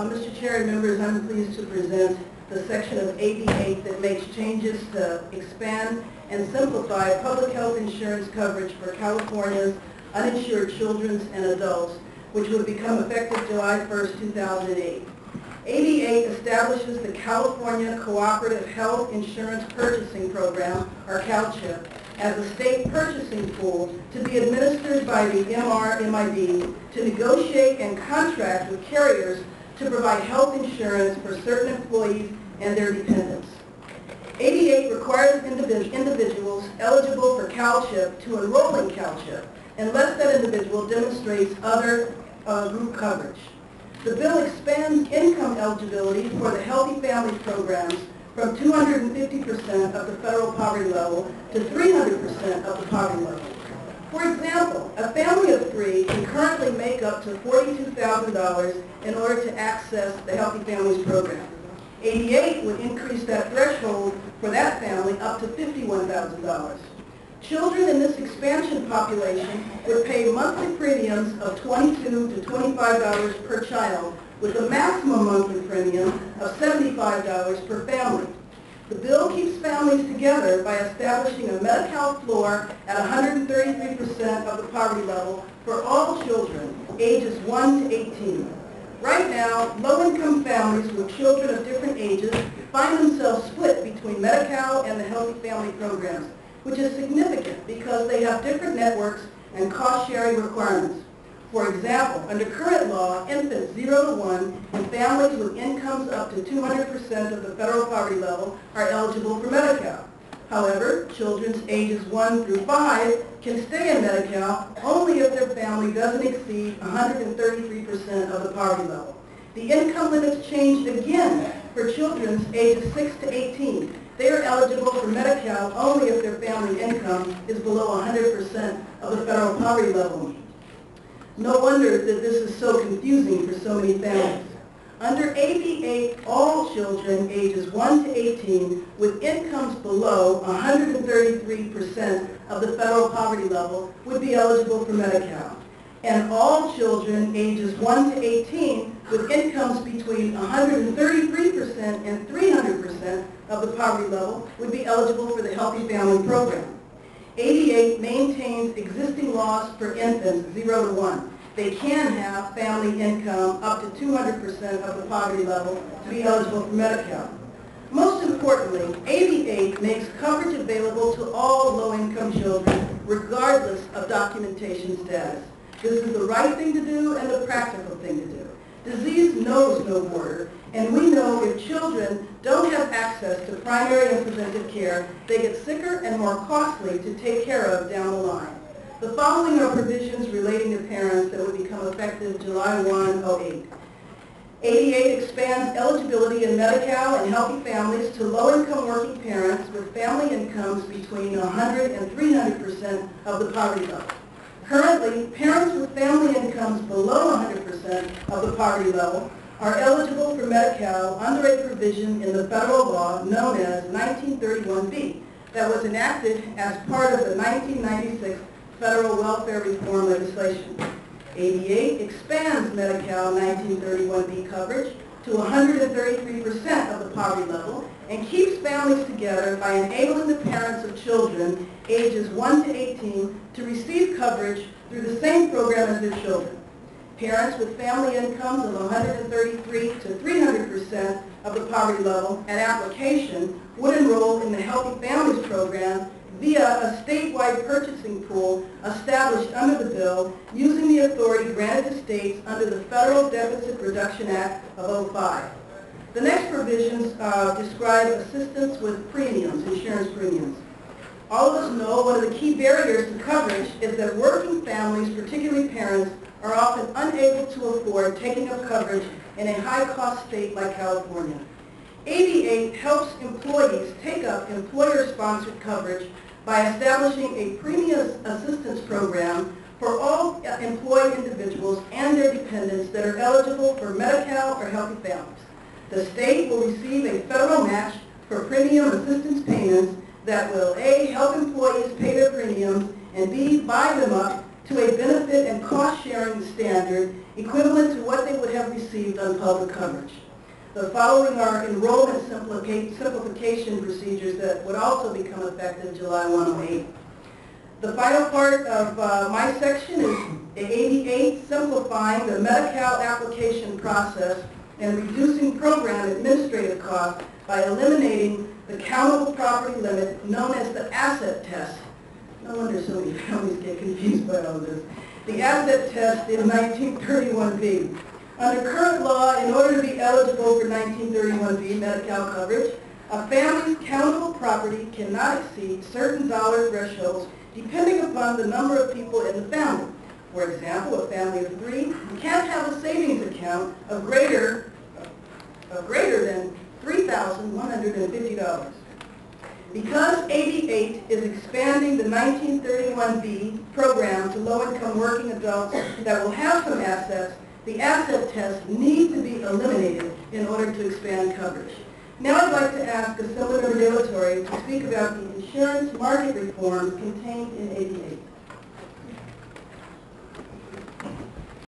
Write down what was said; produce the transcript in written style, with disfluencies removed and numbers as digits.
Mr. Chair and members, I'm pleased to present the section of AB 8 that makes changes to expand and simplify public health insurance coverage for California's uninsured children and adults, which would become effective July 1st, 2008. AB 8 establishes the California Cooperative Health Insurance Purchasing Program, or CalCHIP, as a state purchasing pool to be administered by the MRMID to negotiate and contract with carriers to provide health insurance for certain employees and their dependents. AB 8 requires individuals eligible for CalCHIP to enroll in CalCHIP unless that individual demonstrates other group coverage. The bill expands income eligibility for the Healthy Families programs from 250% of the federal poverty level to 300% of the poverty level. For example, a family of 3 can currently make up to $42,000 in order to access the Healthy Families program. AB 8 would increase that threshold for that family up to $51,000. Children in this expansion population would pay monthly premiums of $22 to $25 per child, with a maximum monthly premium of $75 per family. The bill keeps families together by establishing a Medi-Cal floor at 133% of the poverty level for all children ages 1 to 18. Right now, low-income families with children of different ages find themselves split between Medi-Cal and the Healthy Family programs, which is significant because they have different networks and cost-sharing requirements. For example, under current law, infants 0 to 1 and families with incomes up to 200% of the federal poverty level are eligible for Medi-Cal. However, children ages 1 through 5 can stay in Medi-Cal only if their family doesn't exceed 133% of the poverty level. The income limits changed again for children ages 6 to 18. They are eligible for Medi-Cal only if their family income is below 100% of the federal poverty level. No wonder that this is so confusing for so many families. Under AB 8, all children ages 1 to 18 with incomes below 133% of the federal poverty level would be eligible for Medi-Cal. And all children ages 1 to 18 with incomes between 133% and 300% of the poverty level would be eligible for the Healthy Family program. AB 8 maintains existing laws for infants 0 to 1. They can have family income up to 200% of the poverty level to be eligible for Medi-Cal. Most importantly, AB 8 makes coverage available to all low-income children regardless of documentation status. This is the right thing to do and the practical thing to do. Disease knows no border, and we know if children don't have access to primary and preventive care, they get sicker and more costly to take care of down the line. The following are provisions relating to parents that would become effective July 1, 2008. AB 8 expands eligibility in Medi-Cal and Healthy Families to low-income working parents with family incomes between 100 and 300% of the poverty level. Currently, parents with family incomes below 100% of the poverty level are eligible for Medi-Cal under a provision in the federal law known as 1931B that was enacted as part of the 1996 federal welfare reform legislation. AB 8 expands Medi-Cal 1931B coverage to 133% of the poverty level and keeps families together by enabling the parents of children ages 1 to 18 to receive coverage through the same program as their children. Parents with family incomes of 133 to 300% of the poverty level at application would enroll in the Healthy Families program via a statewide purchasing pool established under the bill using the authority granted to states under the Federal Deficit Reduction Act of 2005. The next provisions describe assistance with premiums, insurance premiums. All of us know one of the key barriers to coverage is that working families, particularly parents, are often unable to afford taking up coverage in a high-cost state like California. AB 8 helps employees take up employer-sponsored coverage by establishing a premium assistance program for all employed individuals and their dependents that are eligible for Medi-Cal or Healthy Families. The state will receive a federal match for premium assistance payments that will A, help employees pay their premiums, and B, buy them up to a benefit and cost-sharing standard equivalent to what they would have received on public coverage. The following are enrollment simplification procedures that would also become effective July 108. The final part of my section is 88, simplifying the Medi-Cal application process and reducing program administrative costs by eliminating the countable property limit known as the asset test. No wonder so many families get confused by all this. The asset test in 1931B. Under current law, in order to be eligible for 1931B Medi-Cal coverage, a family's countable property cannot exceed certain dollar thresholds depending upon the number of people in the family. For example, a family of 3 can't have a savings account of greater than $3,150. Because 88 is expanding the 1931B program to low-income working adults that will have some assets, the asset test needs to be eliminated in order to expand coverage. Now I'd like to ask Assemblyman Dilatory to speak about the insurance market reforms contained in 88.